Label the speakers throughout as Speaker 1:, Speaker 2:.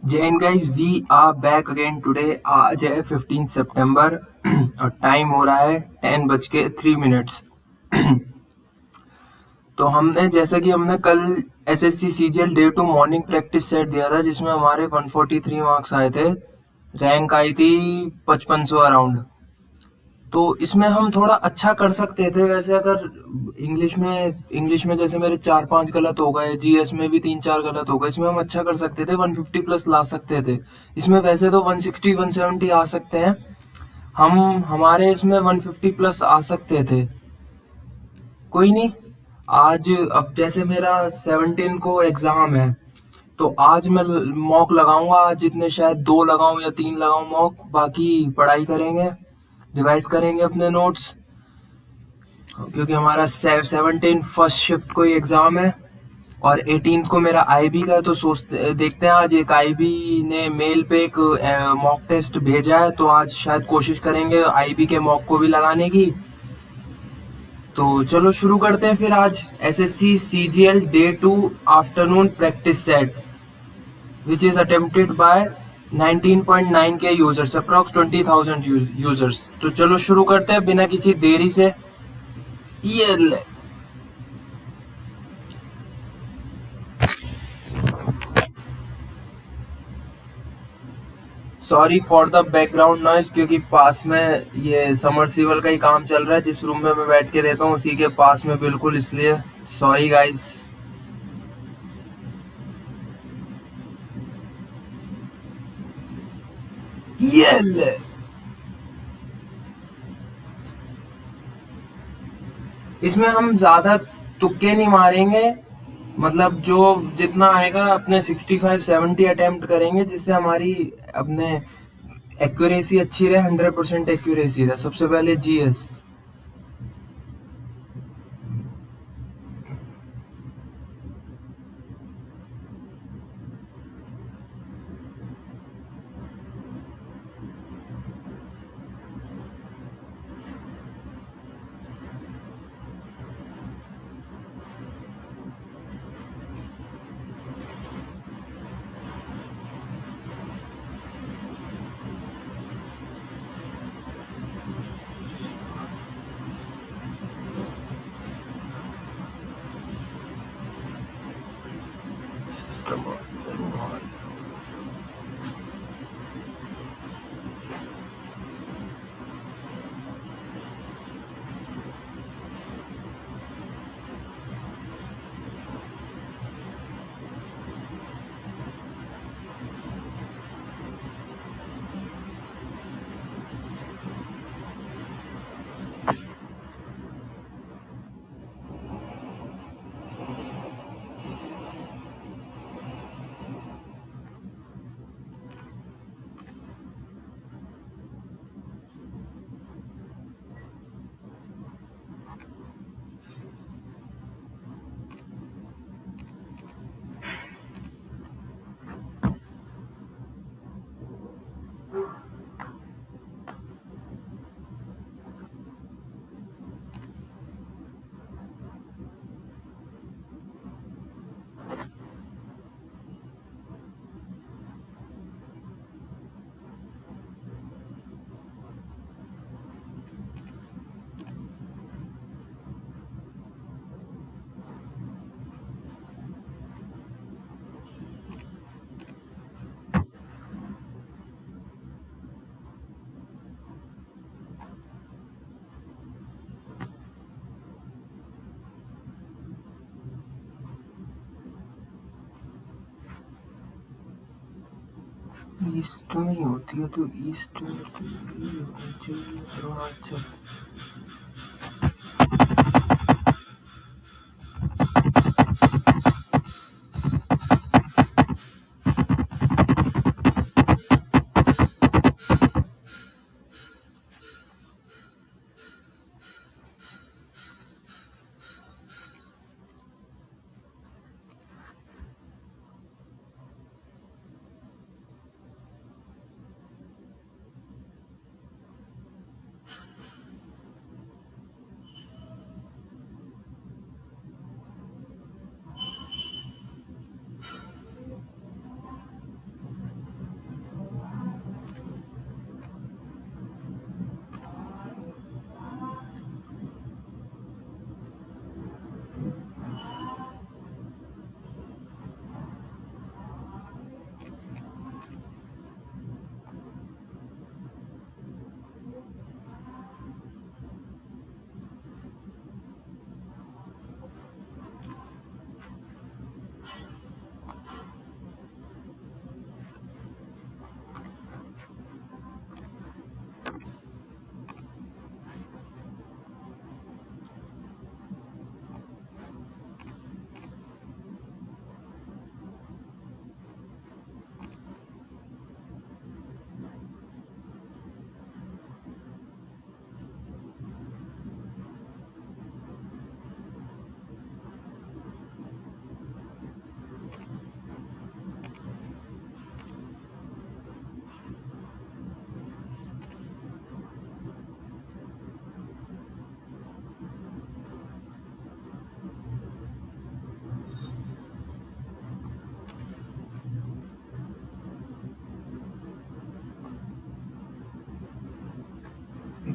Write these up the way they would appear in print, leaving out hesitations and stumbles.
Speaker 1: Jain guys we are back again today. आज है 15 सितंबर और टाइम हो रहा है 10:03। तो हमने जैसा कि हमने कल SSC CGL day 2 morning practice set दिया था जिसमें हमारे 143 मार्क्स आए थे। रैंक आई थी 5500 अराउंड। तो इसमें हम थोड़ा अच्छा कर सकते थे वैसे, अगर इंग्लिश में जैसे मेरे 4-5 गलत हो गए, जीएस में भी 3-4 गलत हो गए, इसमें हम अच्छा कर सकते थे, 150 प्लस ला सकते थे। इसमें वैसे तो 160 170 आ सकते हैं, हम हमारे इसमें 150 प्लस आ सकते थे। कोई नहीं। आज अब जैसे मेरा 17 को एग्जाम है, तो आज मैं मॉक लगाऊंगा। आज जितने शायद 2 लगाऊं या 3 लगाऊं मॉक, बाकी पढ़ाई करेंगे, रिवाइज करेंगे अपने नोट्स, क्योंकि हमारा 17 फर्स्ट शिफ्ट को ही एग्जाम है और 18 को मेरा आईबी का है। तो सोचते देखते हैं, आज एक आईबी ने मेल पे एक मॉक टेस्ट भेजा है, तो आज शायद कोशिश करेंगे आईबी के मॉक को भी लगाने की। तो चलो शुरू करते हैं फिर आज SSC CGL day 2 afternoon practice set which is attempted by 19.9 K users, approx 20,000 users. तो चलो शुरू करते हैं बिना किसी देरी से। ये sorry for the background noise, क्योंकि पास में ये समरसीबल का ही काम चल रहा है। जिस रूम में मैं बैठ के रहता हूँ उसी के पास में बिल्कुल, इसलिए सॉरी गाइस। ये ले। इसमें हम ज्यादा तुक्के नहीं मारेंगे, मतलब जो जितना आएगा अपने 65-70 अटेम्प्ट करेंगे, जिससे हमारी अपने एक्यूरेसी अच्छी रहे, 100% एक्यूरेसी रहे। सबसे पहले जीएस। ईस्ट में होती है तो ईस्ट में तो ये होनी चाहिए Arunachal.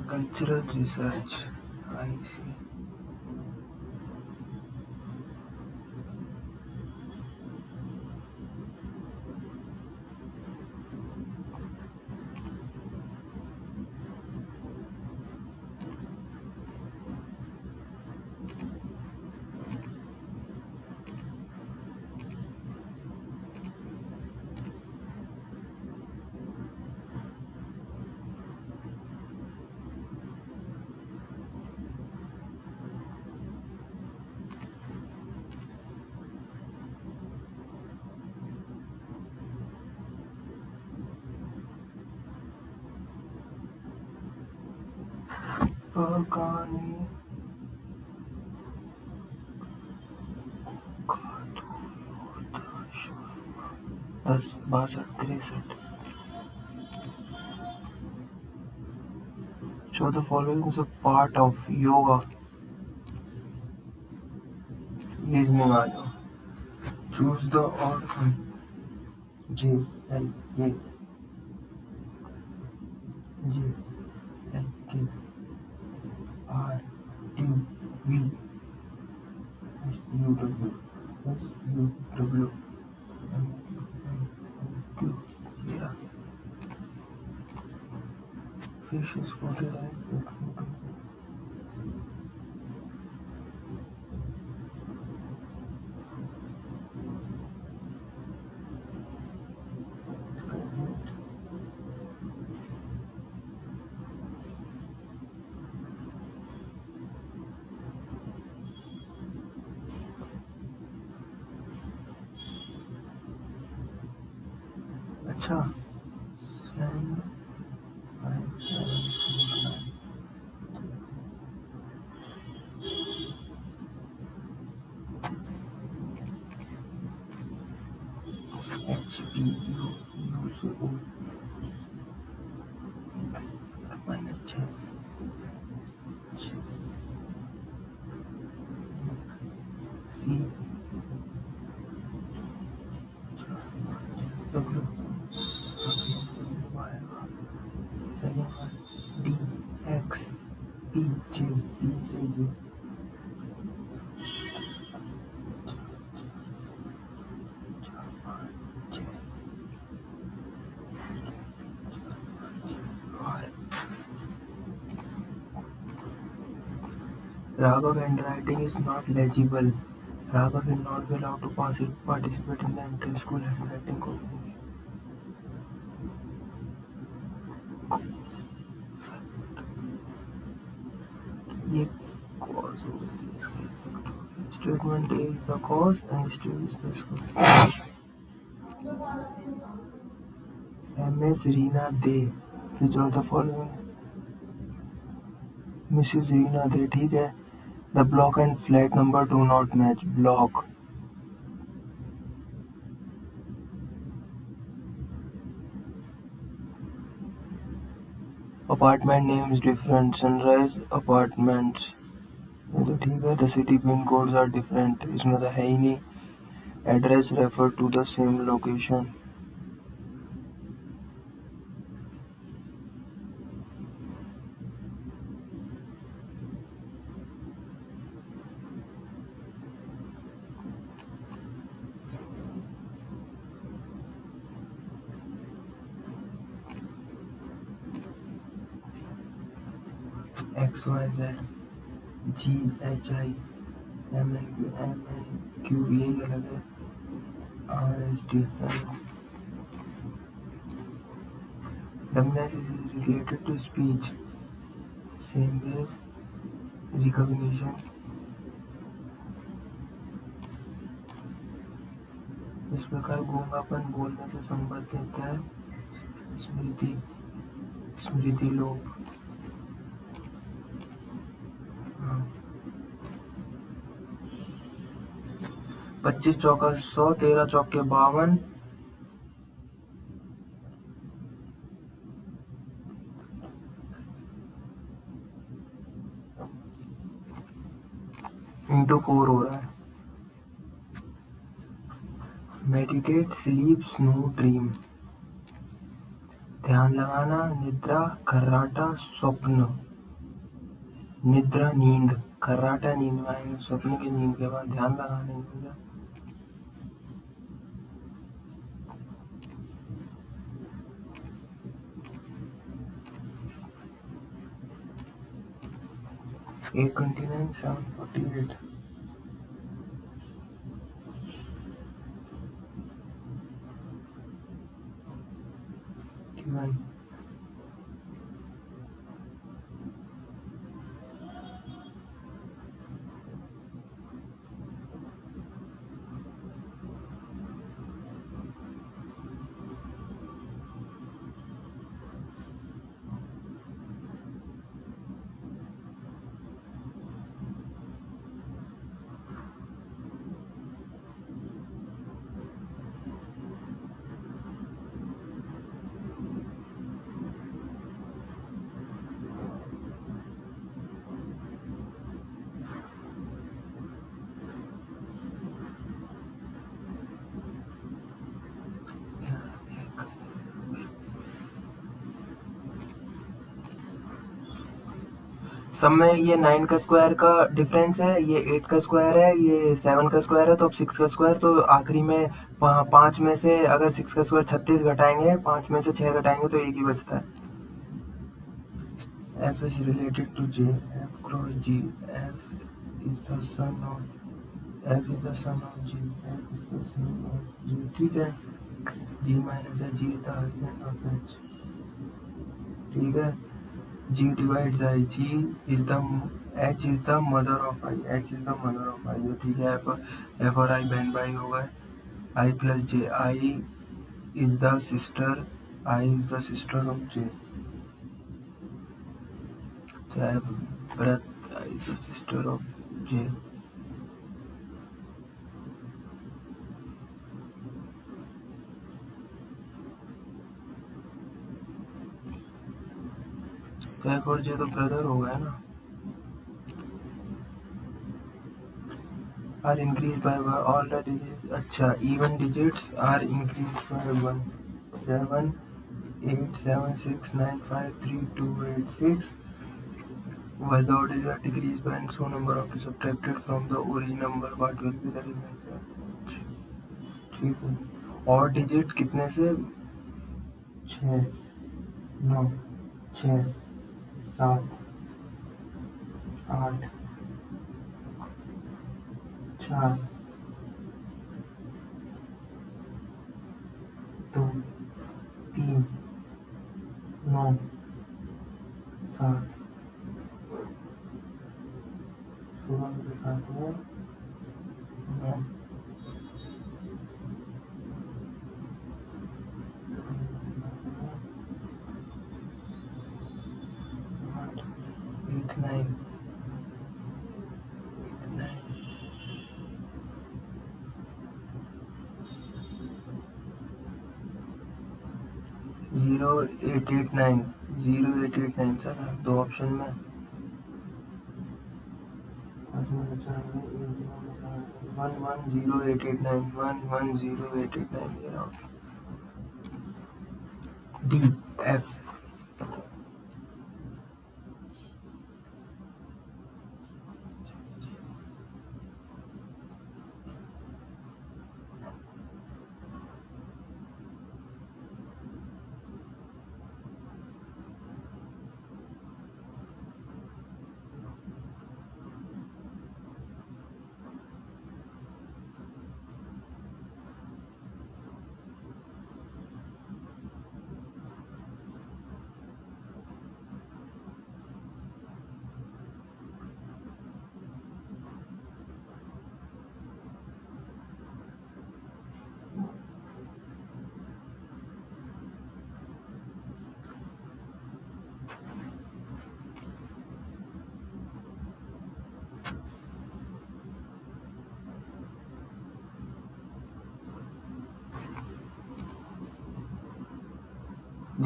Speaker 1: Cultural research. I see. Pagani. दस 62 63. So the following is a part of yoga. Listening आ जाओ. Choose the odd one. J L K J L K R T V S U W S U W M Q. Yeah. Fish is quoted as अच्छा 7 5 7 4 9 H P U U C O minus 6 C W Y second one D X P J P से J R. Raghav handwriting is not legible. Raghav will not be allowed to participate in the inter-school handwriting competition. ये cause होगी इसका effect होगी. Statement A is the cause and statement is the effect. MS Reena De. Which of the following? Mrs. Reena De. ठीक है. The block and flat number do not match. Block. Apartment names different. Sunrise apartments. ये तो ठीक है. The city pin codes are different. इसमें तो है ही नहीं. Address refer to the same location. X Y Z G H I M N Q यही अलग है. R S T. Dumbness is related to speech. Same as recognition. इस प्रकार गूंगापन बोलने से संबंधित है. स्मृति स्मृति लोप. 25 चौका 100 13 चौके 52 इंटू 4 हो रहा है. Meditate sleep snow dream. ध्यान लगाना निद्रा खर्राटा स्वप्न. निद्रा नींद, खर्राटा नींद में आएगा, स्वप्न की नींद के बाद ध्यान लगाने की। Eight 29 748 one. सब में ये 9 का स्क्वायर का डिफरेंस है, ये 8 का स्क्वायर है, ये 7 का स्क्वायर है, तो अब 6 का स्क्वायर, तो आखिरी में 5 में से अगर 6 का स्क्वायर 36 घटाएंगे, 5 में से 6 घटाएंगे तो एक ही बचता है। F is related to J, F cross G, F is the son of F is the son of G, F is the son of G, ठीक है। G minus G is the husband of H, ठीक है। G divides I, G is the H is the mother of I, H is the mother of I, ठीक है। F और I बहन भाई हो गए। I plus J, I is the sister, I is the sister of J, तो F breath I is the sister of J। तो F और J तो ब्रदर हो गया ना। Are increased by all the digits, अच्छा even digits are increased by 1, 7 8 7 6 9 5 3 2 8 6, while the odd digits are decreased by and so number of is subtracted from the original number, what will be the remainder, ठीक है। और digit कितने से, 6 9 6 7 8 4 2 3 9 7 16 में से 7 हुआ 9 8 9 0889 0889 sir, दो ऑप्शन में 110889 110889 ये रहा D F.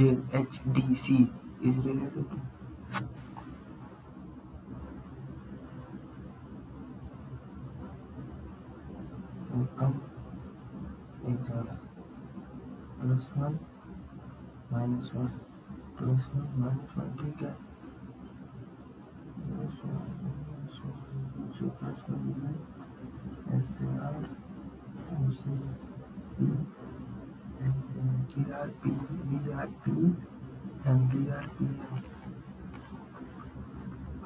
Speaker 1: JHDC is related to कम एक ज़्यादा +1 -1 +1 -1, ठीक है।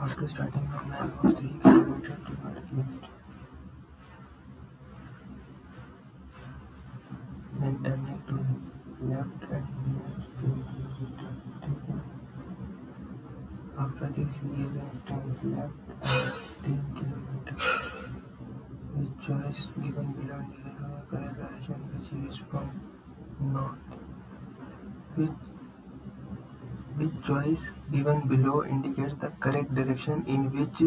Speaker 1: After starting from man was 3 kilometers to northeast, then turning to his left and moves 3 kilometers. After this, he again turns left and 10 kilometers. His choice given below indicates the correct direction which he is from north. Which choice given below indicates the correct direction in which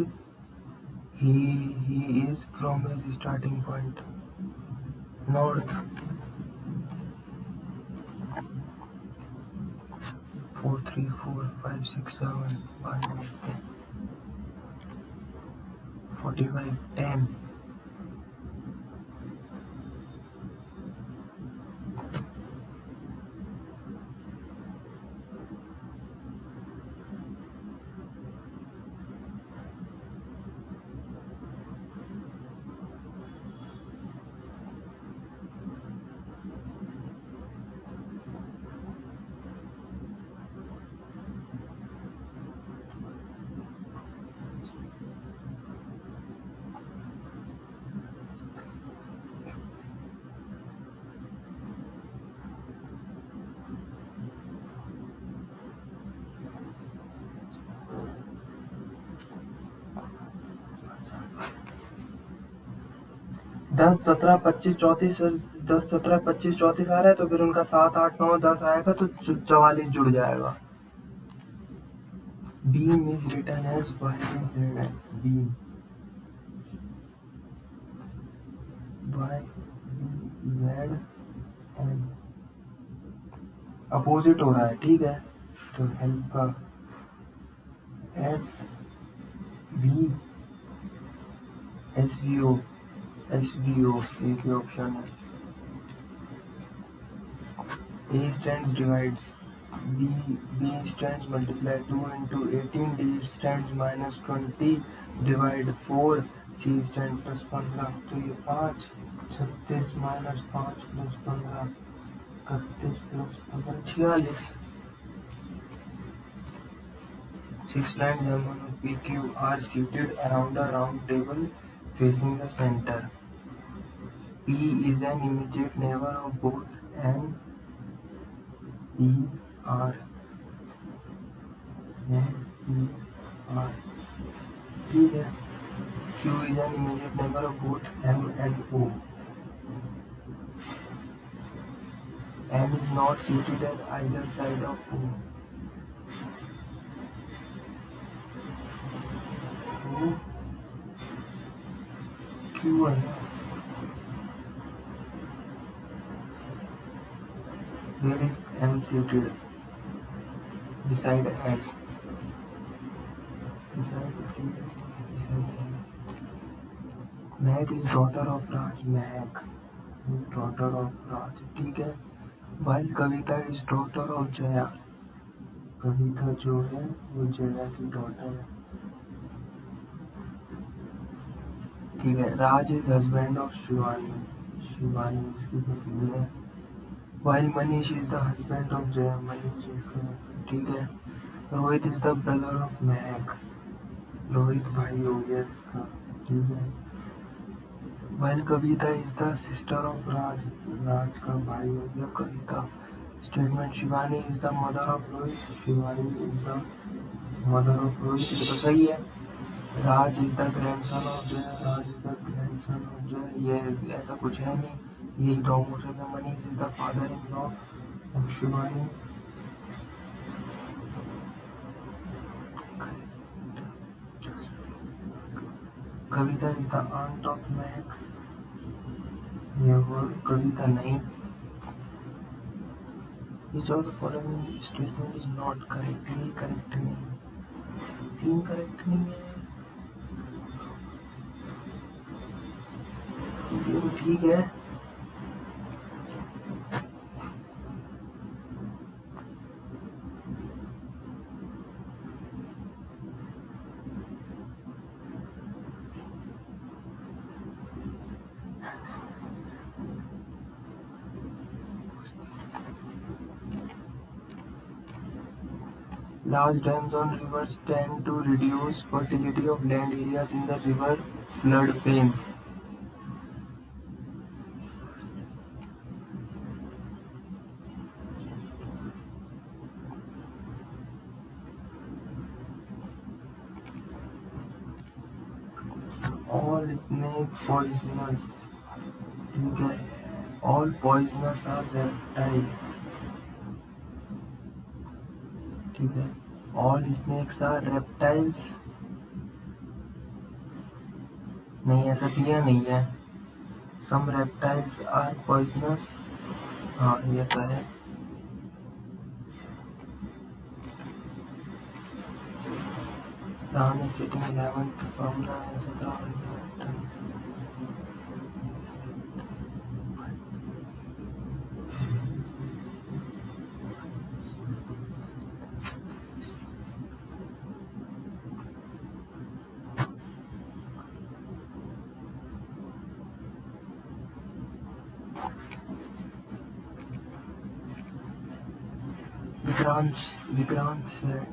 Speaker 1: he is from his starting point. North. 4 3 4 5 6 7 1 8 45 10. दस 17 25 34 10 17 25 34 आ रहा है तो फिर उनका 7 8 9 10 आएगा तो 44 जुड़ जाएगा. Beam is written as YZ. Beam. YZ and opposite हो रहा है. ठीक है तो हेल्प का SVO एक ही ऑप्शन है. A stands divides. B stands multiply 2 into 18. D stands minus 20 divide 4. C stands plus 15. तो ये 5 36 minus 5 plus 15 31 plus 15 46. 6 lines M on PQ are seated around a round table facing the center. P is an immediate neighbor of both N, E, R. ठीक है. Q is an immediate neighbor of both M and O. M is not seated at either side of O. Q है ना. Where is M seated? Beside S. Meg is daughter of Raj. Meg daughter of Raj. ठीक है. While Kavita is daughter of Jaya. कविता जो है वो जया की daughter है. ठीक है. Raj is husband of Shivani. Shivani इसकी पत्नी है. While Manish is the husband of Jaya. Manish इसका. ठीक है. Rohit is the brother of महक. रोहित भाई हो गया इसका. ठीक है. While Kavita is the sister of Raj. राज का भाई हो गया कविता. Statement Shivani is the mother of Rohit. Shivani is the mother of Rohit. ये तो सही है. राज is the grandson of Jaya. Raj is the grandson of Jaya. ये ऐसा कुछ है नहीं. यही रॉन्ग हो सकता है. Manish is the father-in-law of Shivani. Kavita is the aunt of महक. ये वो कविता नहीं. Each of the following statement is not correct. ये करेक्ट नहीं. 3 करेक्ट नहीं है. ये तो ठीक है. Large dams on rivers tend to reduce fertility of land areas in the river floodplain. All snake poisonous. ठीक है. All poisonous are reptile. ठीक है. All snakes are reptiles. नहीं, ऐसा दिया नहीं है. Some reptiles are poisonous. हाँ, ये तो है. Ram is sitting 11th from the Vikrant said,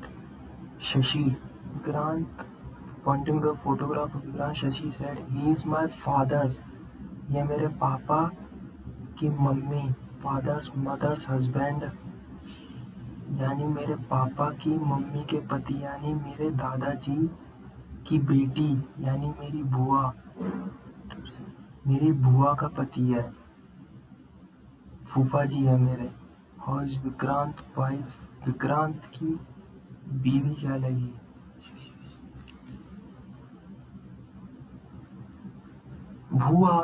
Speaker 1: Shashi. Vikrant, pointing to a photograph of Vikrant, Shashi said, he is my father's. ये मेरे पापा की मम्मी, फादर्स मदर्स हस्बैंड, यानी मेरे पापा की मम्मी के पति, यानी मेरे दादाजी की बेटी, यानी मेरी बुआ का पति है, फूफा जी है मेरे. How is Vikrant wife? Vikrant की बीवी क्या लगी? बुआ.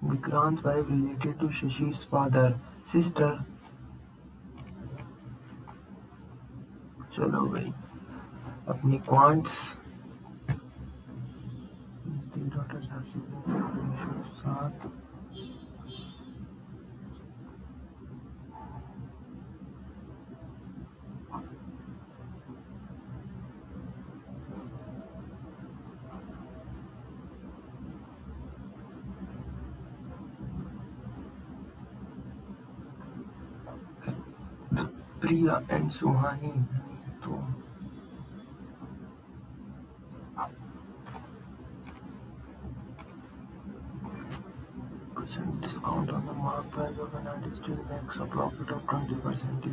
Speaker 1: Vikrant wife related to Shashi's father, sister. चलो भाई, अपनी क्वांट्स. सात. प्रिया एंड सुहानी. तो discount on the mark price of an artist still makes a profit of 20%.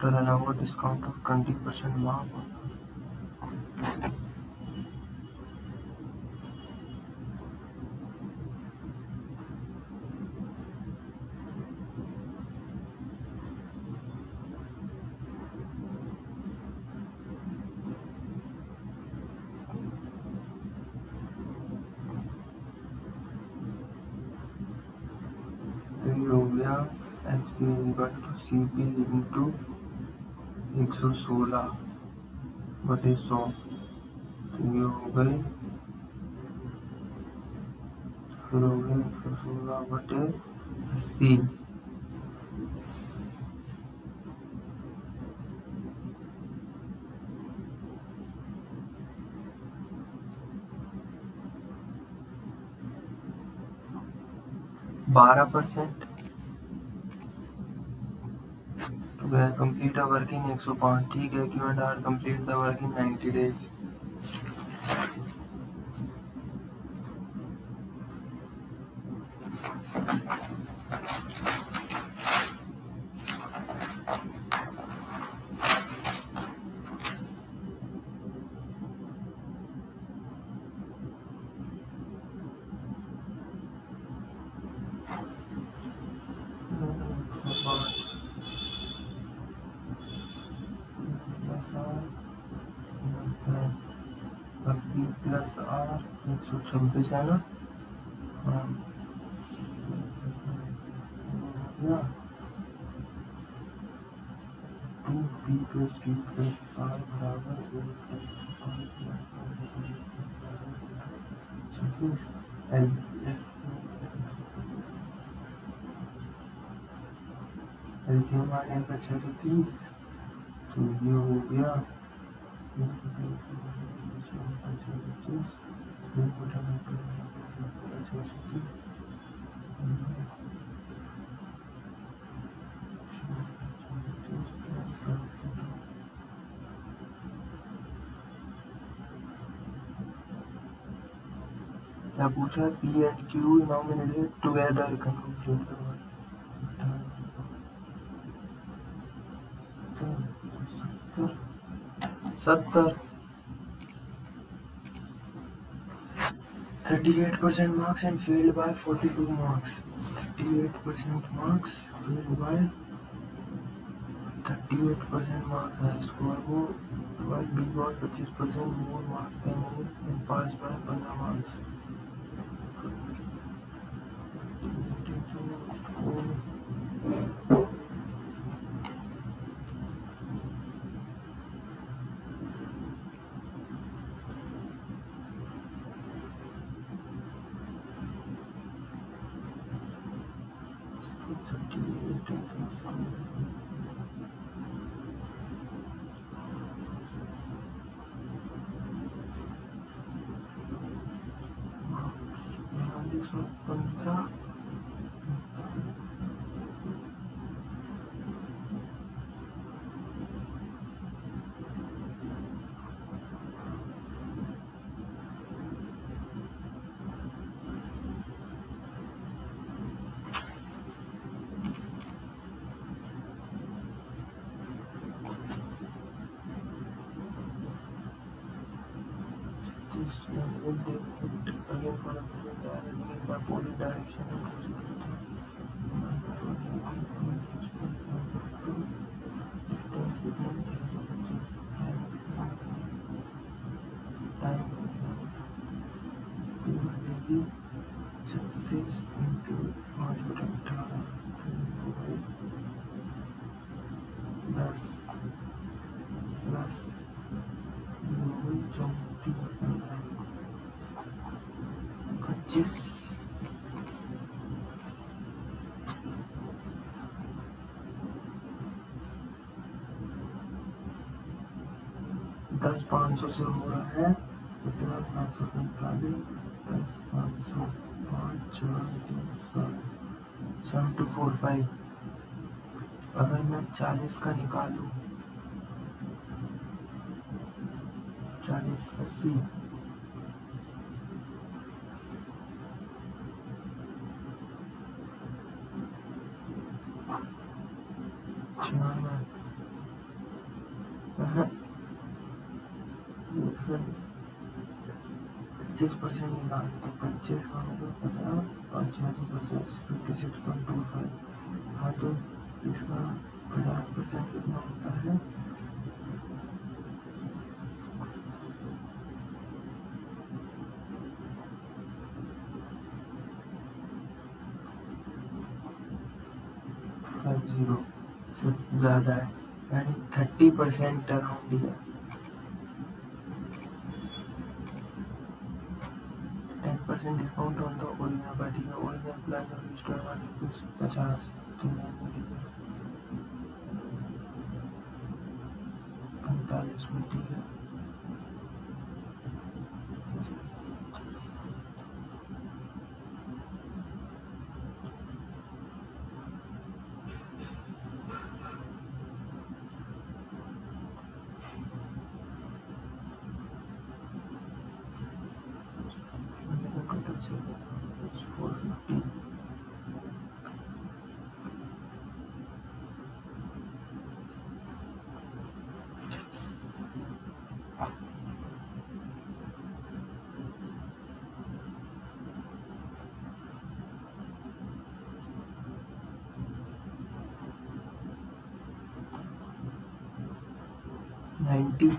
Speaker 1: To allow a discount of 20% mark. तो ये हो गया SP equal to CP into 116/100. तो ये हो गई, फिर हो गया 116/80. 12%. तो गया कंप्लीट अ वर्क इन 105. ठीक है. Q&R complete the work in 90 days. 126 है ना? हाँ, या 2p + q + r बराबर 26 एलसीएम आ जाएगा 630, तो ये हो गया 630। क्या पूछा? P and Q nominated together complete the work. 70 38% marks and failed by 42 marks. 38% marks failed by 38% marks high score वो, while B got 25% more marks than A and passed by 15 marks. This would they put again for the movement directly in the opposite direction and distance between time to बजेगी 36 into 5/18 10 plus 25 10,500 से हो रहा है 17,745 10,505 7245। अगर मैं 40 का निकालूं 40 80 इसमें 25% निकाल तो 25 का मतलब 50 और 50 56.25। हाँ, तो इसका 50% कितना होता है? 50 से ज़्यादा है, यानी 30% अराउंड ही है। 10% discount on the original party का ओरिजिनल प्राइस ऑफ स्टोर वाले 50 तो 45 में ठीक है। It's 450. $90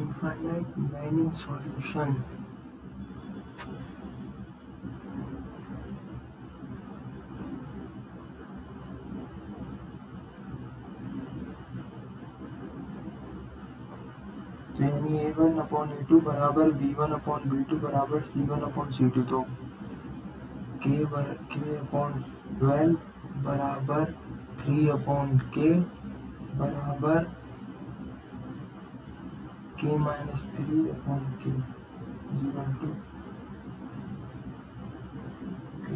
Speaker 1: infinite many solution. तो यानी A1 अपॉन A2 बराबर B1 अपॉन B2 बराबर C1 अपॉन C2। तो K अपॉन 12 बराबर 3 अपॉन K बराबर K minus 3 upon K equal to K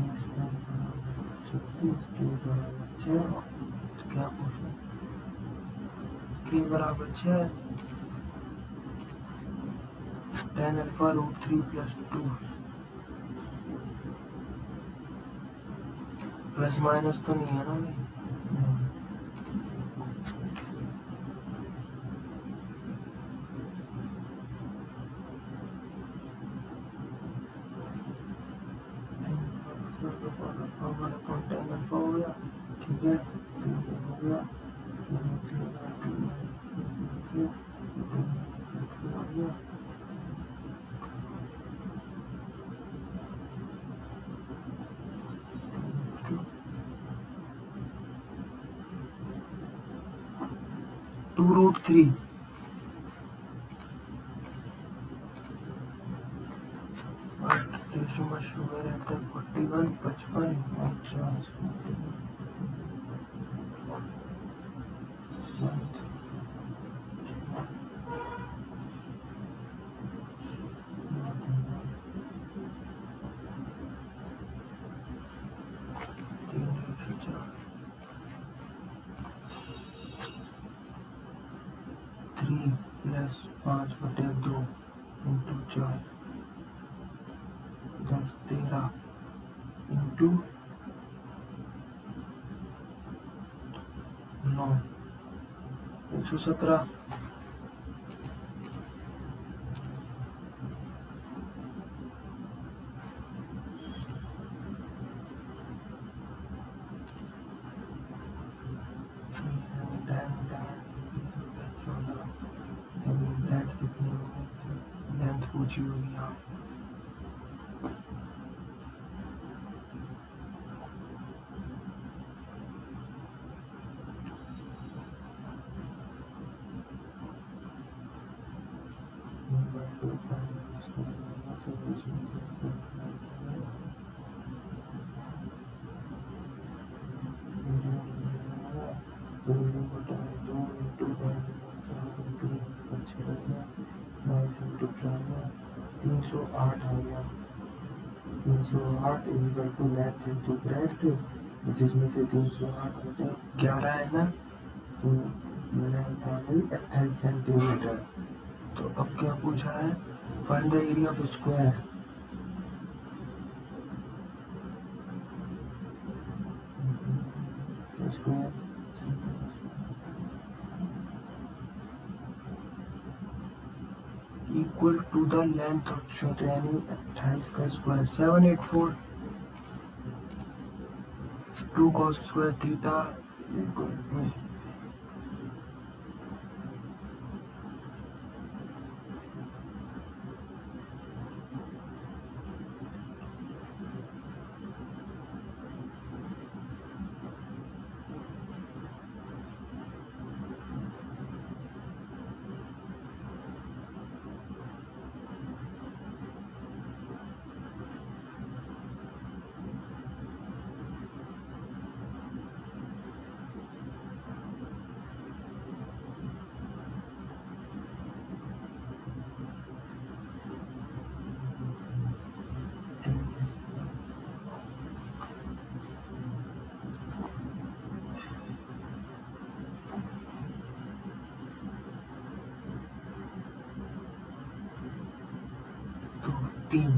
Speaker 1: बराबर 6। तो क्या पूछा? K बराबर 6 tan alpha root 3 plus 2 plus minus तो नहीं है ना भाई? tan अल्फा हो गया, ठीक है, हो गया, टू रूट 3 शुगर रहता है 41 55 50 3 प्लस 5/2 इंटू 4 10 13 इंटू 9 117। लेंथ पूछी होगी यहाँ। तीन सौ आठ आ गया। 308 equal to length into breadth, जिसमें से 308/11 है ना, तो लेंथ आ गई 28 सेंटीमीटर। तो अब क्या पूछा है? Find the area of square. Equal to the length of तो यानी 28 का square 784 2 cos square theta equal to तीन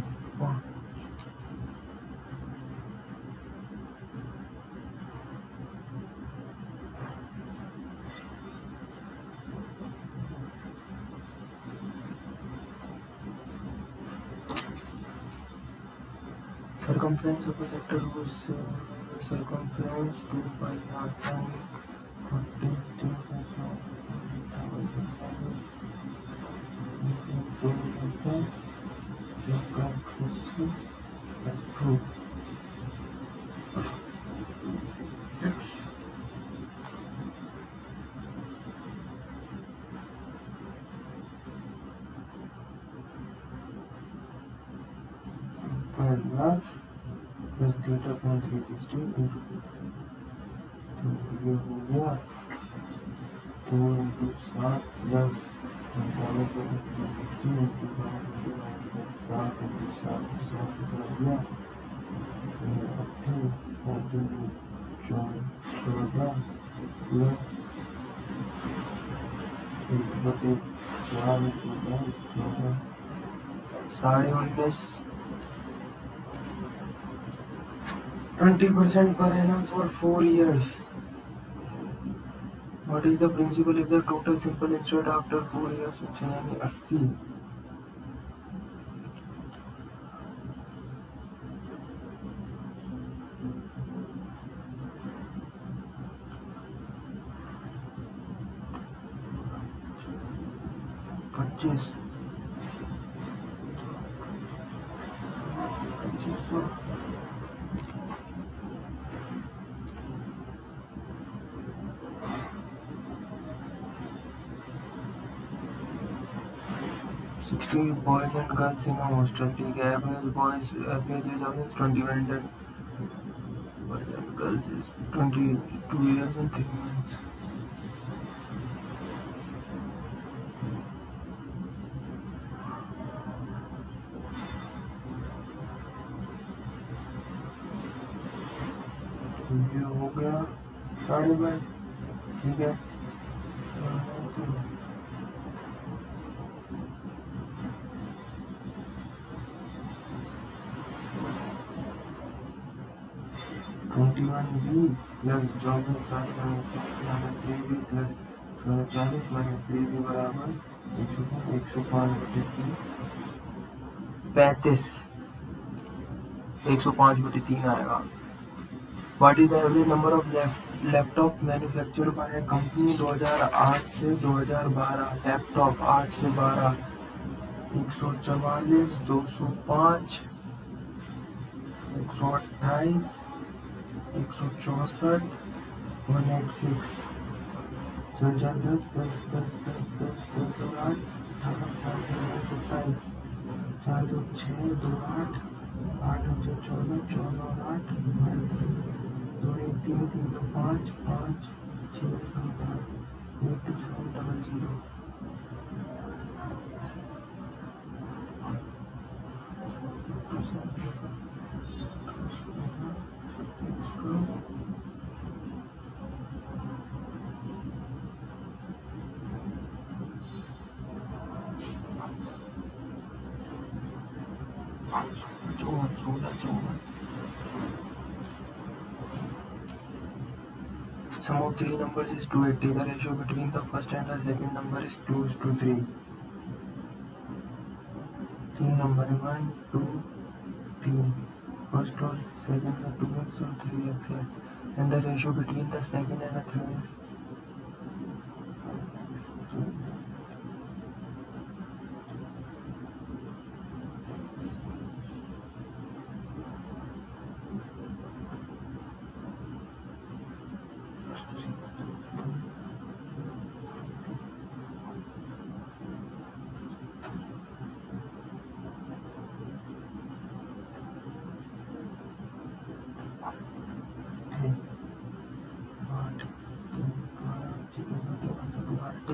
Speaker 1: circumference of a sector whose circumference 2 pi r tan 40 Okay. Check out system. Approve. Plus theta point 360 into ये हो गया 2 into 7 plus 360 into 7 into 7 से 7 निकल गया 14 plus 1/4 into 14 19.5 20% per annum for 4 years. What is the principal if the total simple interest after 4 years? यानी 80. पच्चीस 60 boys and girls in a hostel. ठीक है. Average age of 21 and boys and girls is 22 years and 3 months. ये हो गया 12.5. ठीक है. 21B plus job में 60 minus 3B plus 40 minus 3B बराबर 105/3 105/3 आएगा. What is the average number of laptop manufactured by a company 2008 से 2012? लैपटॉप 8 से 12 144 205 128 164 186 4 4 10 10 10 10 10 10 और 8 18 27 4 2 6 2 8 8 5 14 14 और 8 2 1 3 3 2 5 5 6 7 8 8 2 7 0 Sum of three numbers is 280. The ratio between the first and the second number is 2:3. Three number 1, 2, 3. First or second are 2x or 3x है. And the ratio between the second and the third is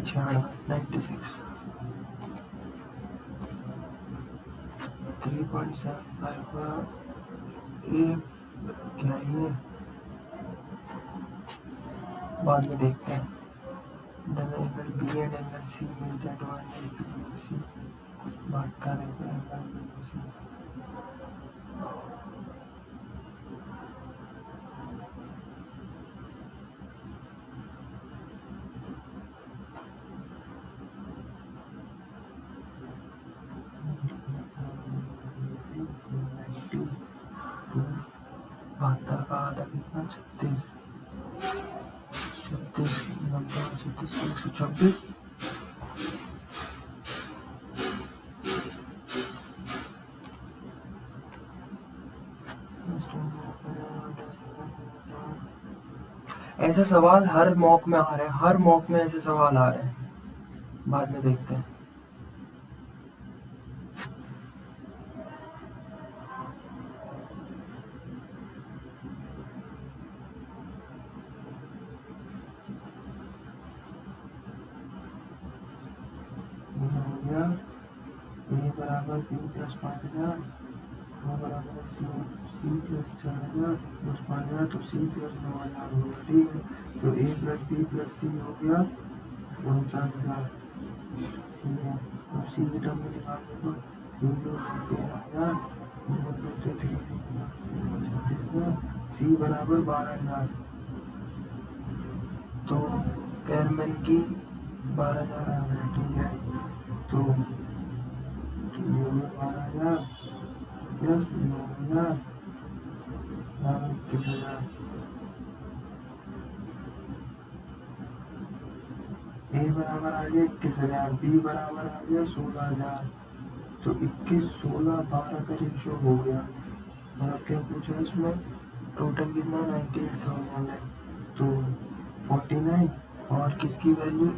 Speaker 1: Chhana 96 3.75 क्या ही है. बाद में देखते हैं. Angle B and angle C मिलते हैं. 72 72 72 का आधा कितना 36 90 36 126 ऐसे सवाल हर मॉक में आ रहे हैं, हर मॉक में ऐसे सवाल आ रहे हैं, बाद में देखते हैं। हो गया ए बराबर पी प्लस 5,000, वो बराबर सी सी प्लस 4,000 प्लस 5,000, तो सी प्लस 9,000 हो गया। ठीक है, तो ए प्लस बी प्लस सी हो गया 49,000। ठीक है, अब सी की टर्म में निकालने को 13,000 सी बराबर 12,000, तो कैरमैन की 12,000 आ गए। ठीक है, तो 12,000 प्लस 9,000 बराबर 21,000। ए बराबर आ गया 21,000, बी बराबर आ गया 16,000, तो 21, 16, 12 का रेशियो हो गया। और अब क्या पूछा है इसमें, टोटल कितना 98,000 है, तो 49, और किसकी वैल्यू,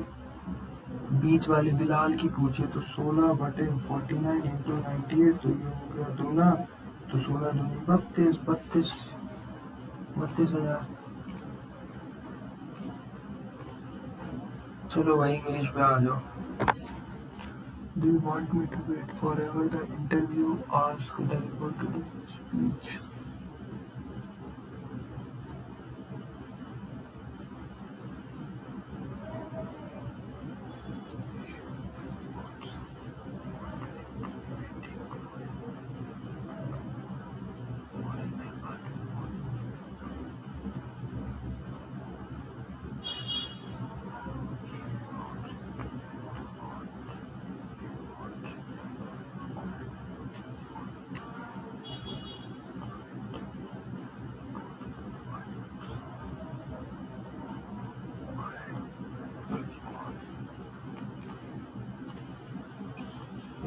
Speaker 1: बीच वाले बिलाल की पूछे, तो 16/49 इंटू 98, तो ये हो गया दूना, तो 16 दूनी 32, 32,000। चलो भाई इंग्लिश पे आ जाओ। Do you want me to wait forever? The interview asked the reporter to speech.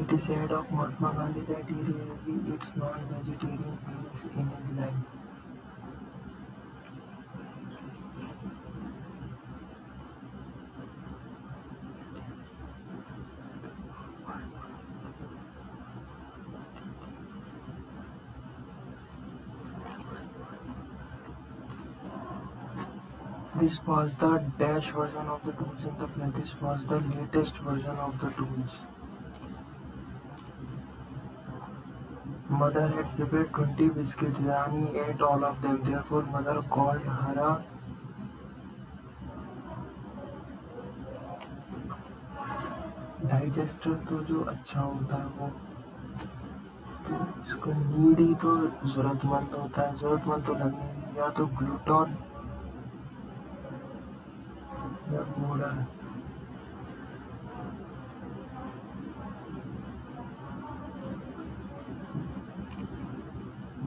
Speaker 1: It is said of Mahatma Gandhi that he rarely eats non-vegetarian meals in his life. This was the dash version of the tools in the play. This was the latest version of the tools. Mother had prepared 20 biscuits. Rani ate all of them. Therefore, mother called her a digester, तो जो अच्छा होता है वो, तो इसका needy तो जरूरतमंद होता है, जरूरतमंद तो लगने, या तो ग्लूटन या powder.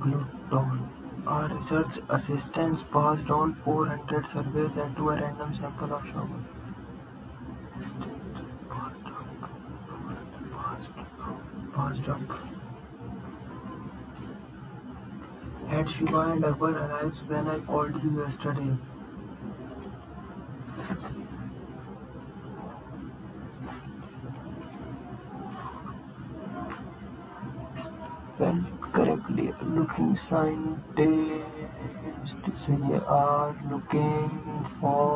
Speaker 1: Gluton. Our research assistants passed on 400 surveys and to a random sample of shower. Passed up. Had Shiva and Akbar arrived when I called you yesterday? Spelled correctly. Looking scientist सही है। Are looking for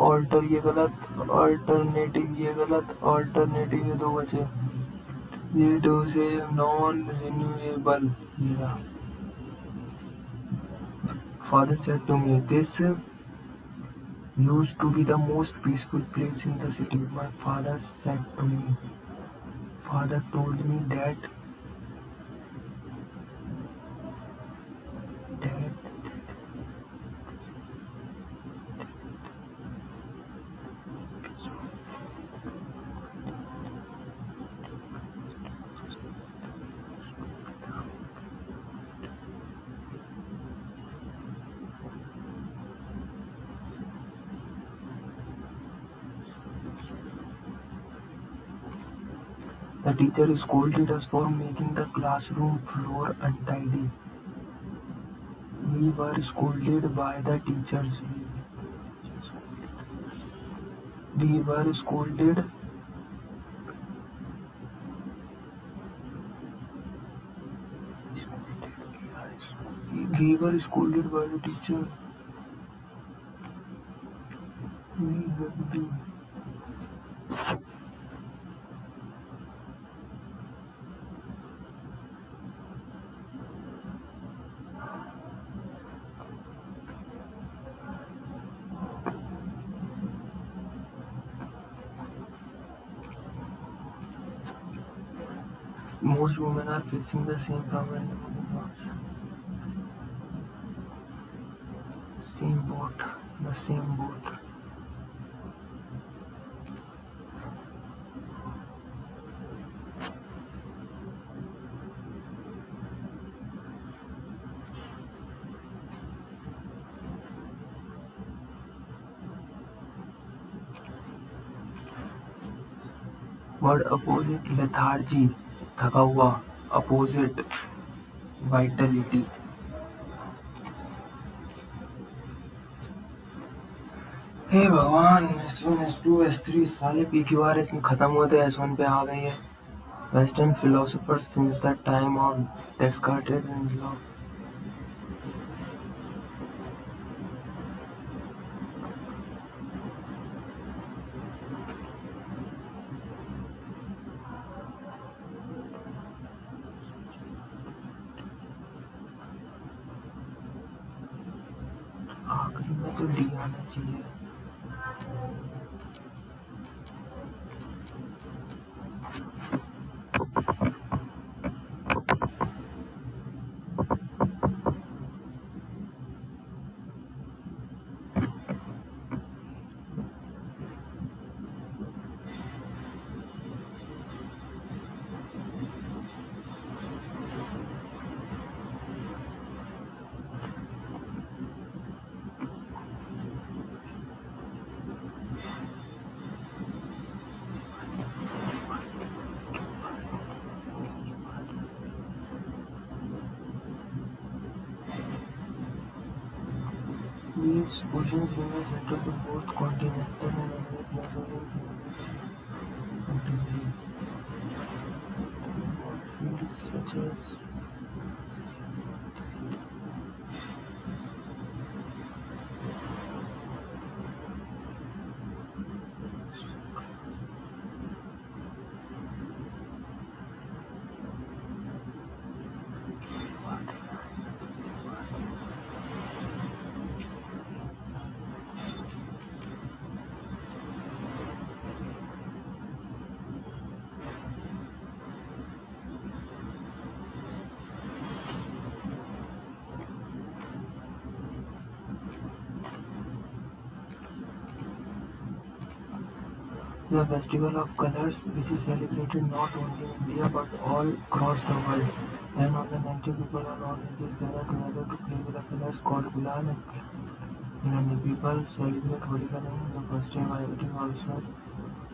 Speaker 1: alter ये गलत, alternative ये गलत, alternative ये दो बचे, ये दो से नॉन रिन्यूएबल ये रहा। Father said to me, this used to be the most peaceful place in the city. My father said to me, father told me that the teacher scolded us for making the classroom floor untidy. We were scolded by the teachers. We were scolded. We were scolded by the teacher. We had been. Most women are facing the same problem in the same boat. The same boat. Word opposite lethargy. थका हुआ. Opposite vitality. हे भगवान. S1 S2 S3 साले PQR इसमें खत्म हुए थे S1 पे आ गई है. Western philosophers since the time of Descartes and Locke. आखिरी में तो D आना चाहिए. These oceans remain central to both continental and Atlantic category. Fields such as the Festival of Colors, which is celebrated not only in India but all across the world. Then on the night, people of all ages gather together to play with the colors called Gulal and the people celebrate Holika on the first day by eating also.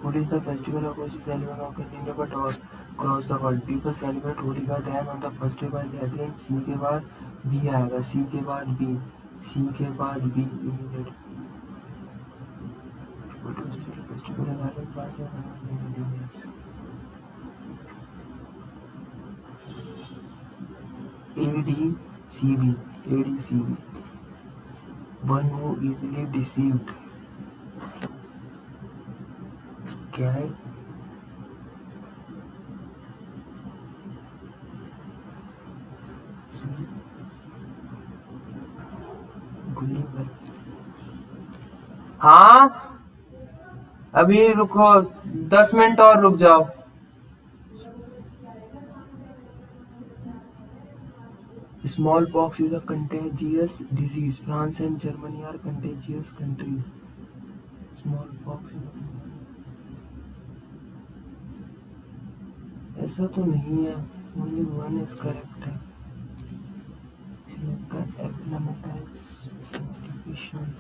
Speaker 1: Holi is the festival of which is celebrated not only in India but all across the world. People celebrate Holika then on the first day by gathering C के बाद B आएगा, C के बाद B, C के बाद B immediate. Festival is added by the ADCB. ADCB. One who easily deceived. क्या है? Gulliver. हाँ अभी रुको 10 मिनट और रुक जाओ. Smallpox is a contagious disease. France and Germany are contagious countries. Smallpox ऐसा तो नहीं है. Only one is correct है. लगता है acclimatise artificial.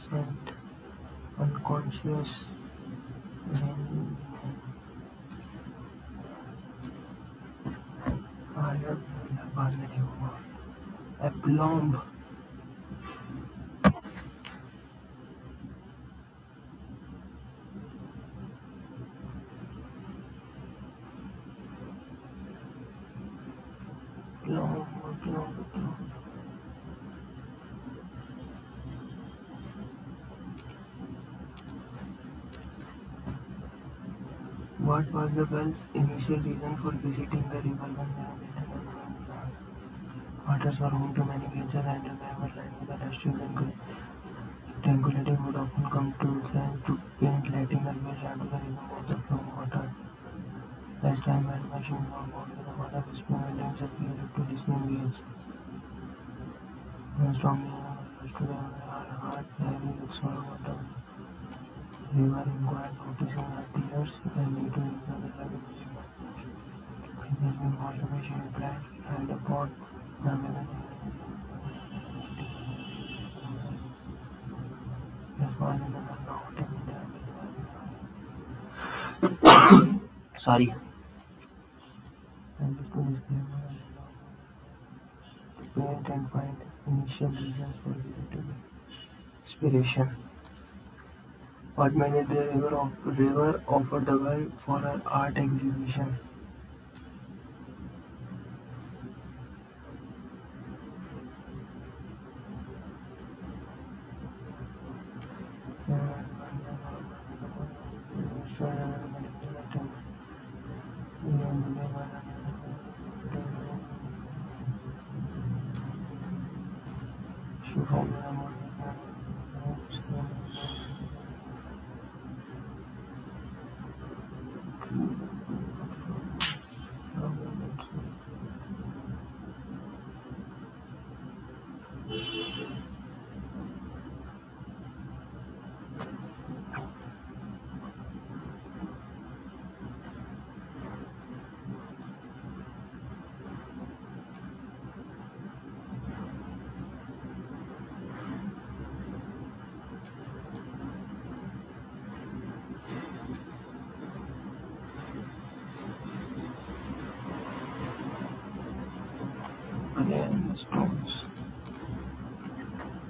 Speaker 1: Sent unconscious conscious बाद में नहीं होगा एप्लॉम्ब What was the girl's initial reason for visiting the river when they were little? Waters were home to many creatures and the river line with the restricted tranquility would often come to them to paint, letting her way down to the river of the flowing water. As time went by, she moved on to the water, whispering at times a fear to listening ears. When stormy rose to her heart, heavy with sorrow water. River inquired, noticing her tears, I need to leave the river. It has been washed away, she replied, held a pot, sorry. And just to display paint and find initial reasons for visiting. Inspiration. What made it the river offered the world for her art exhibition. She found stones.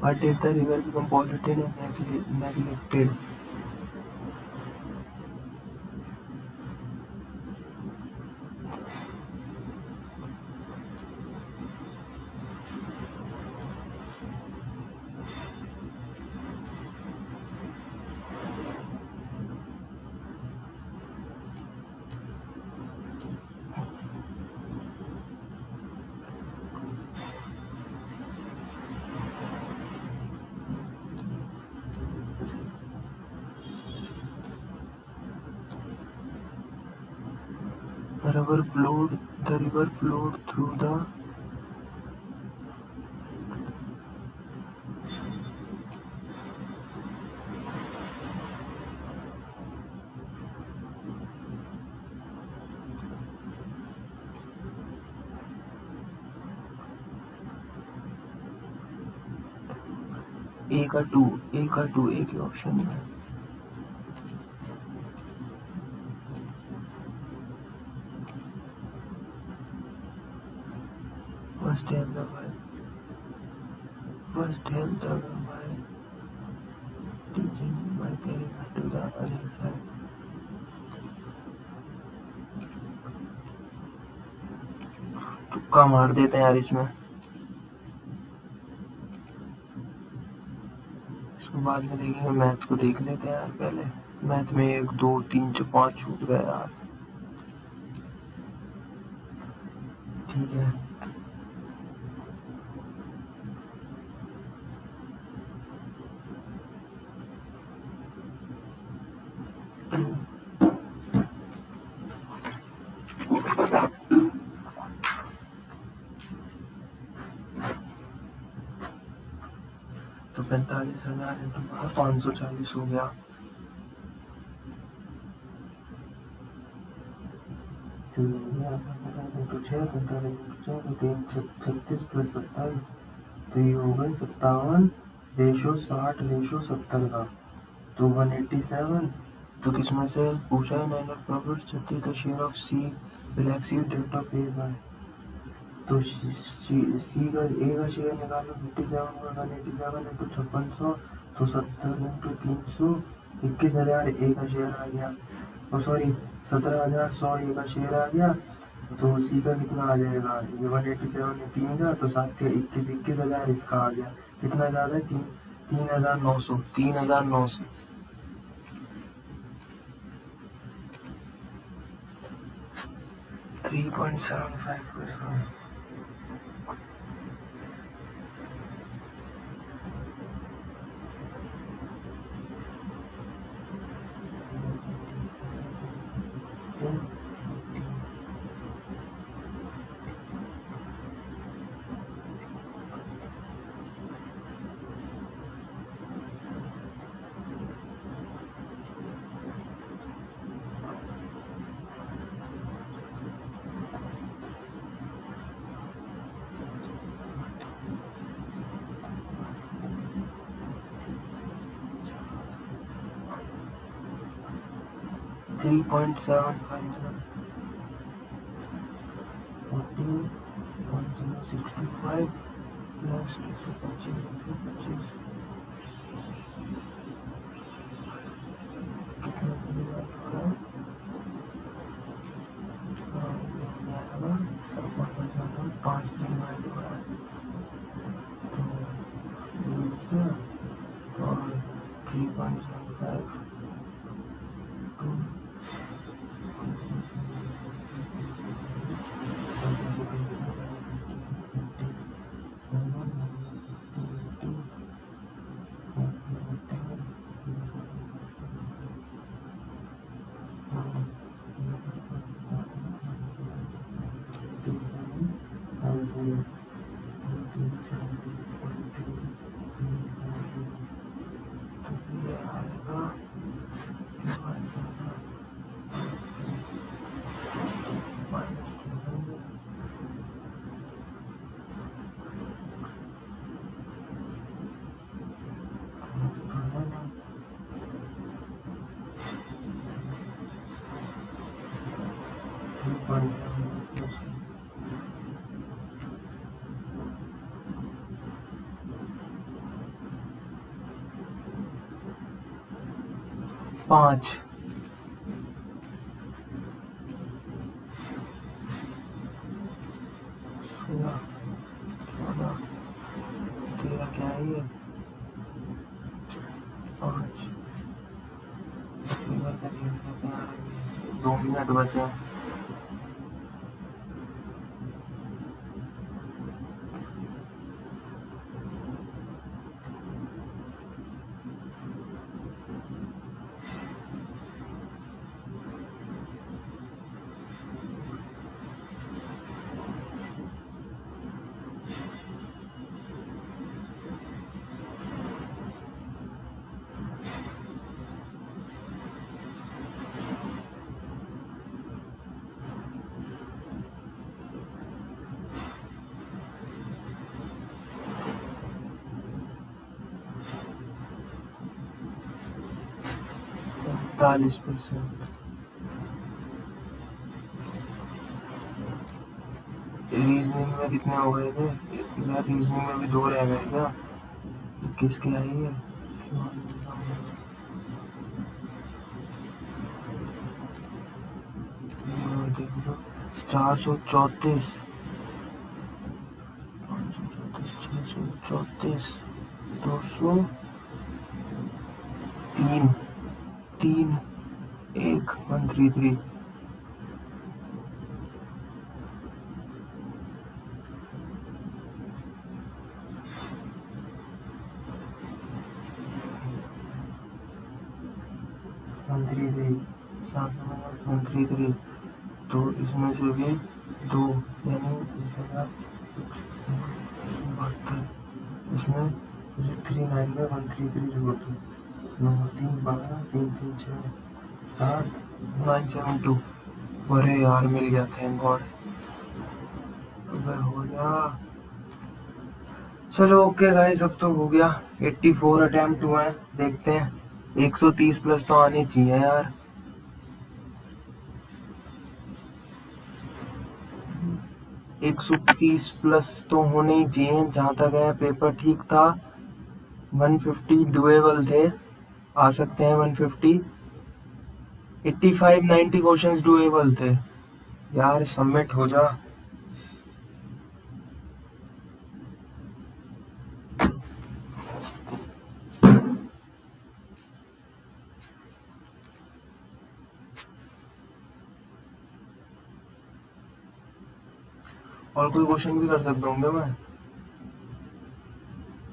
Speaker 1: But did the river become polluted and neglected? The river flowed through the एक ही option है. First help the girl by teaching by carrying her to the other side. तुक्का मार देते हैं यार इसमें. इसको बाद में देखेंगे. मैथ को देख लेते हैं यार पहले. मैथ में 1 2 3 4 5 छूट गया यार. ठीक है. तो 45,000 इंटू 540 हो गया. तो 36 प्लस 27 तो ये हो गए 57 रेशो 60 रेशो 70 का. तो 187, तो किसमें से पूछा है 9 profit 36 the share of C will exceed that of A by, तो सी का ए का शेयर निकालो 57 का 187 इंटू 5600, तो 70 इंटू 300, 21,000 ए का शेयर आ गया, और सॉरी 17,100 ए का शेयर आ गया। तो सी का कितना आ जाएगा, ये 187 में 3,000, तो 7 या 21,000 इसका आ गया, कितना ज़्यादा है 3,900 3,900। 3.75%। Three point seven five 14.065 plus 125 कितना करेगा थोड़ा, पाँच दिन बाद और 3.75 पाँच 16 14 13 क्या है ये 5 2 मिनट बचे। %40। रीजनिंग में कितने हो गए थे यार, रीजनिंग में भी 2 रह गए क्या, किसके आई है देख लो 434 634 203 3 1 133 133 133, तो इसमें से भी 2 यानी 72, इसमें 39 में 133 जोड़ दो, 9 3 12 3 3 6 7 972। अरे यार मिल गया, थैंक गॉड, अगर हो गया। चलो ओके गाइस, अब तो हो गया, 84 अटेम्प्ट हुए हैं, देखते हैं 130 प्लस तो आनी चाहिए यार। 130 प्लस तो होने ही चाहिए। जहाँ तक है पेपर ठीक था। 150 डुएबल थे, आ सकते हैं 150। 85 90 क्वेश्चंस डुएबल थे यार। सबमिट हो जा। और कोई क्वेश्चन भी कर सकता हूँ क्या मैं?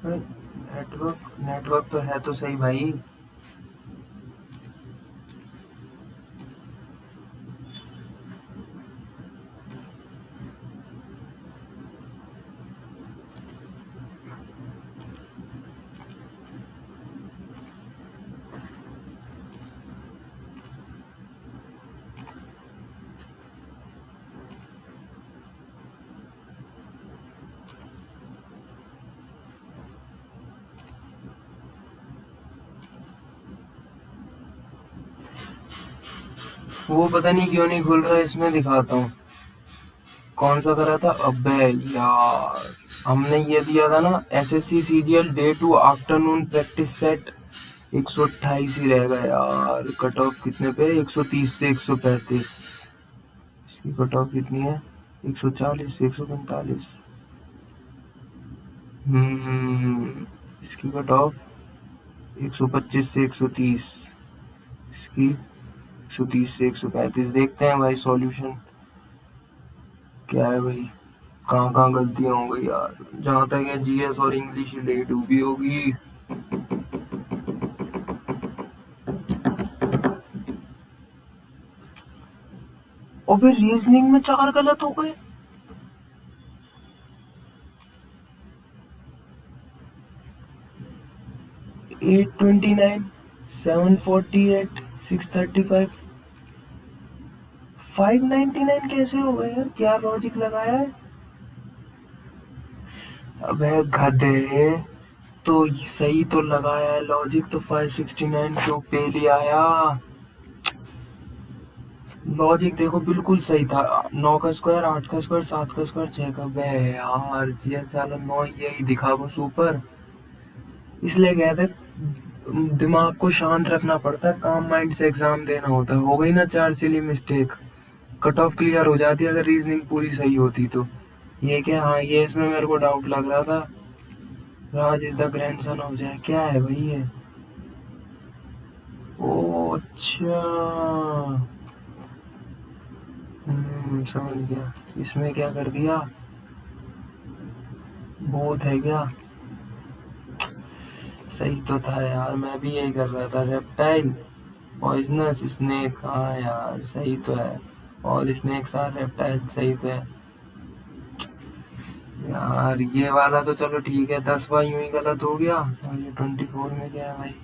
Speaker 1: नेटवर्क नेटवर्क तो है तो सही भाई। वो पता नहीं क्यों नहीं खुल रहा। इसमें दिखाता हूँ कौन सा करा था। अबे यार, हमने ये दिया था ना SSC CGL day 2 afternoon practice set. 128 ही रहेगा यार। कट ऑफ कितने पे? 130 से 135। इसकी कट ऑफ कितनी है? 140 से 145। इसकी कट ऑफ 125 से 130। इसकी 130 से 135। देखते हैं भाई सॉल्यूशन क्या है भाई। कहाँ कहाँ गलतियाँ हो गई यार। जहाँ तक है जीएस और इंग्लिश डे 2 भी होगी। और फिर रीजनिंग में 4 गलत हो गए। 829, 748, 635, 599 कैसे हो गए यार? क्या लॉजिक लगाया है? अबे गधे, तो सही तो लगाया है लॉजिक। तो 569 क्यों पे लिया आया? लॉजिक देखो बिल्कुल सही था। 9 का स्क्वायर, 8 का स्क्वायर, 7 का स्क्वायर, 6 का। बे यार ये साला 9 यही दिखा बस ऊपर। इसलिए कहते दिमाग को शांत रखना पड़ता है। काम माइंड से एग्जाम देना होता है। हो गई ना 4 silly mistake, cut off clear हो जाती अगर रीजनिंग पूरी सही होती तो। ये क्या? हाँ, ये इसमें मेरे को डाउट लग रहा था। राज इज द ग्रैंडसन ऑफ जय। क्या है भाई ये? ओ अच्छा। समझ गया। इसमें क्या कर दिया? बहुत है क्या? सही तो था यार। मैं भी यही कर रहा था। Reptile, poisonous snake. हाँ यार सही तो है। और स्नेक्स आर रेप्टाइल। सही तो है यार। ये वाला तो चलो ठीक है। 10वां यूं ही गलत हो गया। और ये 24 में क्या है भाई?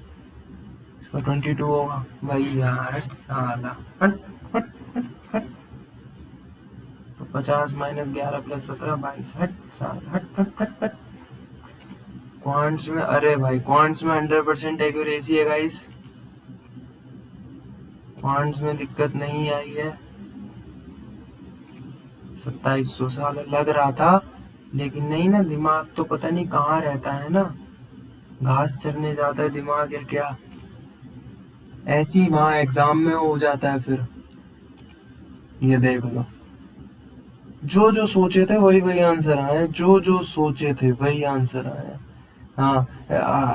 Speaker 1: इसका 22 होगा भाई यार। हट साला। हट हट हट हट। तो 50 माइनस 11 प्लस 17 22। हट साला। हट हट हट हट। क्वांट्स में, अरे भाई क्वांट्स में 100% एक्यूरेसी है गाइस। क्वांट्स में दिक्कत नहीं आई है। 2700 साल लग रहा था, लेकिन नहीं ना। दिमाग तो पता नहीं कहाँ रहता है ना। घास चरने जाता है दिमाग या क्या? ऐसी वहाँ एग्जाम में हो जाता है फिर। ये देख लो, जो जो सोचे थे वही वही आंसर आए। जो जो सोचे थे वही आंसर आए। हाँ,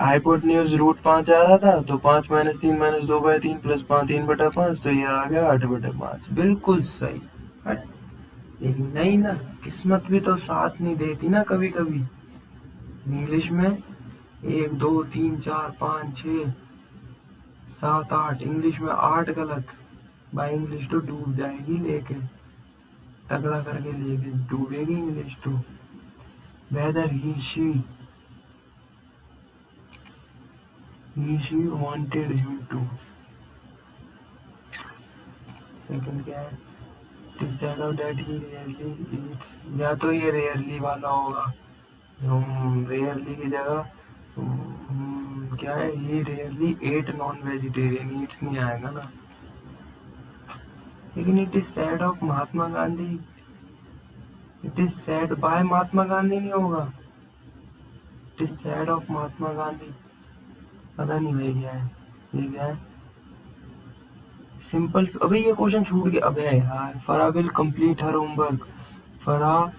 Speaker 1: हाइपोटेन्यूज रूट 5 आ रहा था तो 5 माइनस 3 माइनस 2/3 प्लस 5 3/5, तो ये आ गया 8/5। बिल्कुल सही। हट। लेकिन नहीं ना, किस्मत भी तो साथ नहीं देती ना कभी कभी। इंग्लिश में 1 2 3 4 5 6 7 8। इंग्लिश में 8 गलत। भाई इंग्लिश तो डूब जाएगी लेके। तगड़ा करके लेके डूबेगी इंग्लिश तो। Whether he she wanted him to. Second क्या है? It is said of that he rarely eats. या तो ये रेयरली वाला होगा। रेयरली की जगह क्या है, he rarely ate non vegetarian, eats नहीं आएगा ना। लेकिन it is said of Mahatma Gandhi, it is said by Mahatma Gandhi नहीं होगा, it is said of Mahatma Gandhi. पता नहीं भाई क्या है, ये क्या है। सिंपल, अबे ये क्वेश्चन छूट गया, अबे यार। Farah will complete her homework, Farah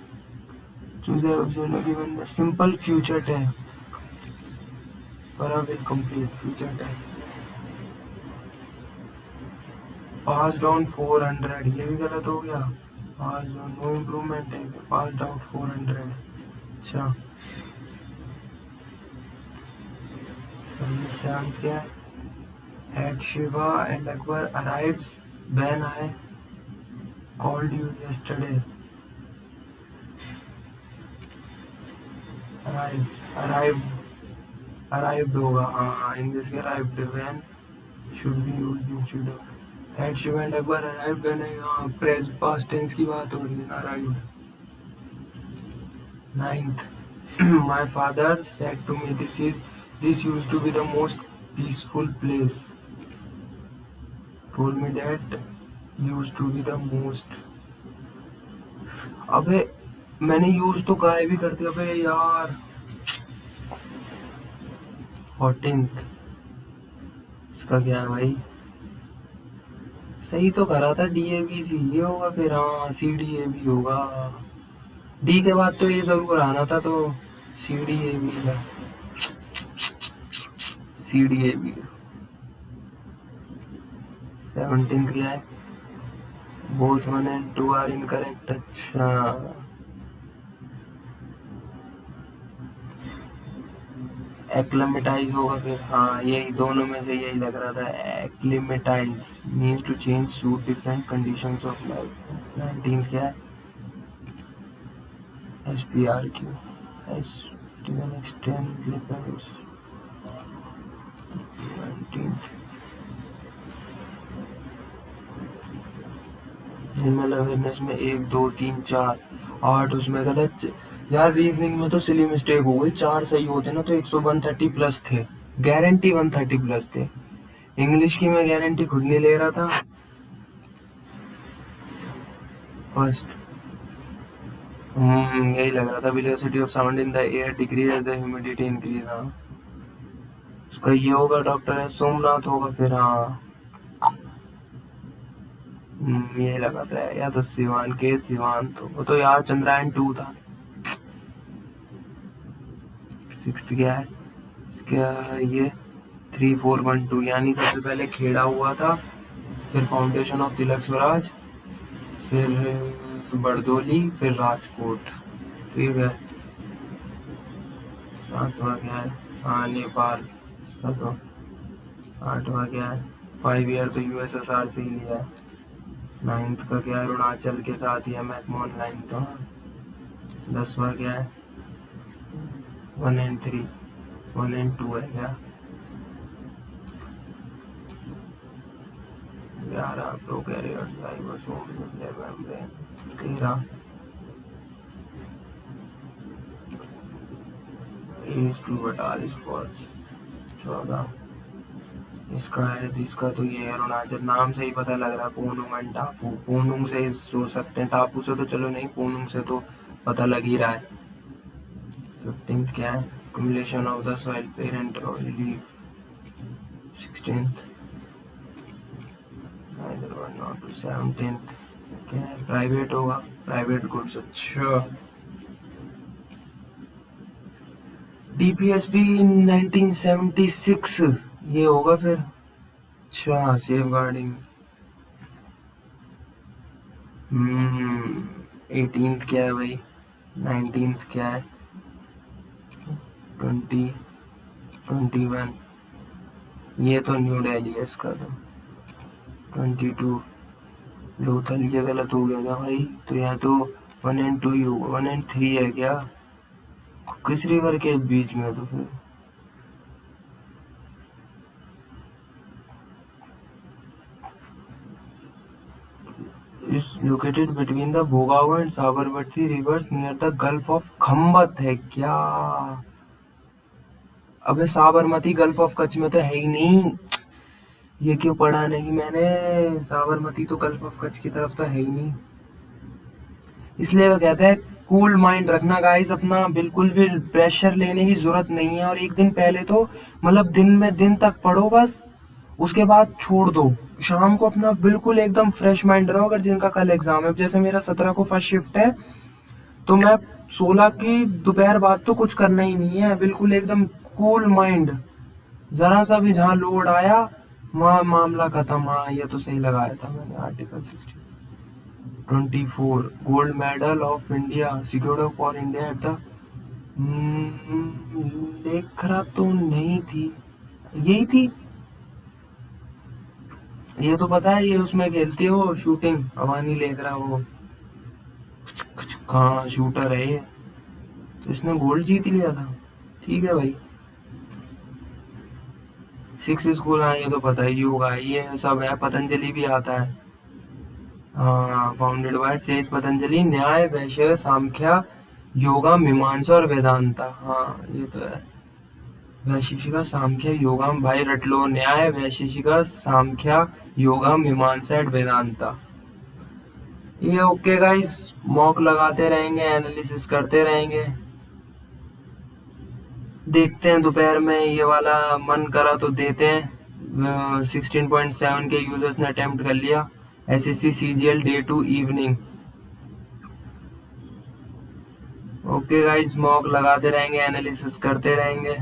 Speaker 1: given the simple future tense, Farah will complete future tense. Pass down 400, ये भी गलत हो गया। पास डाउन नो इम्प्रूवमेंट है, पास डाउन 400। अच्छा, ये सेवंथ क्या है, Had Shiva and Akbar arrives when I called you yesterday. Arrived होगा, हाँ। In this case, arrived when should be used instead of. Had Shiva and Akbar arrived when, हाँ, press past tense की बात हो रही है, arrived। Ninth, my father said to me, this used to be the most peaceful place. Told me that used to be the most. अबे मैंने use तो गाय भी कर दिया, अबे यार। 14th, इसका क्या है भाई, सही तो करा था, DABC ये होगा फिर, हाँ CDAB होगा। डी के बाद तो ये जरूर आना था, तो CDAB है, CDAB। 17th क्या है, both 1 and 2 are incorrect। अच्छा, एक्लेमेटाइज होगा फिर, हाँ यही दोनों में से यही लग रहा था। Acclimatize means to change suit different conditions of life. 19th क्या है, SPRQ, S to an extent। 19th, animal awareness में 1 2 3 4 8, उसमें गलत यार। रीजनिंग में तो सिली मिस्टेक हो गई, 4 सही होते ना तो 130 प्लस थे, गारंटी 130 प्लस थे। इंग्लिश की मैं गारंटी खुद नहीं ले रहा था। फर्स्ट, यही लग रहा था, velocity of sound in the air decrease as the humidity increase. हाँ, इसका ये होगा, डॉक्टर एस सोमनाथ होगा फिर, हाँ। यही लगा था, या तो सिवान के सिवान, तो वो तो यार चंद्रयान 2 था। 6th क्या है, इसका ये 3 4 1 2, यानी सबसे पहले खेड़ा हुआ था, फिर फाउंडेशन ऑफ तिलक स्वराज, फिर बरदोली, फिर राजकोट। ठीक है। 7वां क्या है, हाँ नेपाल। इसका तो 8वां क्या है, 5 ईयर तो USSR से ही लिया है। 9th का क्या है, अरुणाचल के साथ ही मैकमोहन लाइन तो। 10वां क्या है, 1 and 3, 1 and 2 है क्या। 11 प्रोकैरियोट्स, राइबोसोम, 13 is to बटाल स्पॉट्स। 14 इसका है, जिसका तो ये अरुणाचल नाम से ही पता लग रहा है, पोनुंग एंड टापू। पोनुंग से सोच सकते हैं, टापू से तो चलो नहीं, पोनुंग से तो पता लग ही रहा है। 15th क्या है, accumulation of the soil parent relief। 16th, neither one nor two। 17th क्या है, प्राइवेट होगा, प्राइवेट गुड्स। अच्छा, DPSP 1976 ये होगा फिर। अच्छा, सेफ गार्डिंग। 18th क्या है भाई, 19th क्या है, 20 21 ये तो न्यू दिल्ली है इसका तो। 22 लोथल, ये गलत हो गया क्या भाई, तो यहाँ तो 1 and 2 ही होगा, 1 and 3 है क्या, किस रिवर के बीच में, तो फिर is located between the Bhogao and Sabarmati rivers near the Gulf of खम्बत है क्या। अबे साबरमती गल्फ ऑफ कच्छ में तो है ही नहीं। ये क्यों पढ़ा नहीं मैंने, साबरमती तो गल्फ ऑफ कच्छ की तरफ तो है ही नहीं। इसलिए तो कहते हैं कूल माइंड रखना गाइस अपना, बिल्कुल भी प्रेशर लेने की जरूरत नहीं है। और एक दिन पहले तो मतलब दिन में दिन तक पढ़ो बस, उसके बाद छोड़ दो। शाम को अपना बिल्कुल एकदम फ्रेश माइंड रहो। अगर जिनका कल एग्जाम है, जैसे मेरा 17 को फर्स्ट शिफ्ट है, तो मैं 16 की दोपहर बाद तो कुछ करना ही नहीं है, बिल्कुल एकदम कूल माइंड। जरा सा भी जहाँ लोड आया मामला खत्म। हाँ ये तो सही लगाया था मैंने, article 24 gold medal of India secured for India at the, Lekhara तो नहीं थी, यही थी। ये तो पता है, ये उसमें खेलती है वो शूटिंग, अवानी लेखरा, वो हाँ शूटर है ये। तो इसने गोल्ड जीत लिया था। ठीक है भाई। 6 स्कूल, हाँ ये तो पता ही होगा, ये सब है, पतंजलि भी आता है। हाँ फाउंडेड बाय सेज पतंजलि, न्याय वैशेय सांख्या योगा मीमांसा और वेदांता। हाँ ये तो है। वैशेषिका सांख्य योगा, भाई रट लो, न्याय वैशेषिका सांख्या योगा मीमांसा एंड वेदांता। ये ओके गाइस, मॉक लगाते रहेंगे, एनालिसिस करते रहेंगे। देखते हैं दोपहर में ये वाला, मन करा तो देते हैं। 16.7 के यूजर्स ने अटेम्प्ट कर लिया। SSC CGL day 2 evening. Okay guys, mock लगाते रहेंगे, एनालिसिस करते रहेंगे।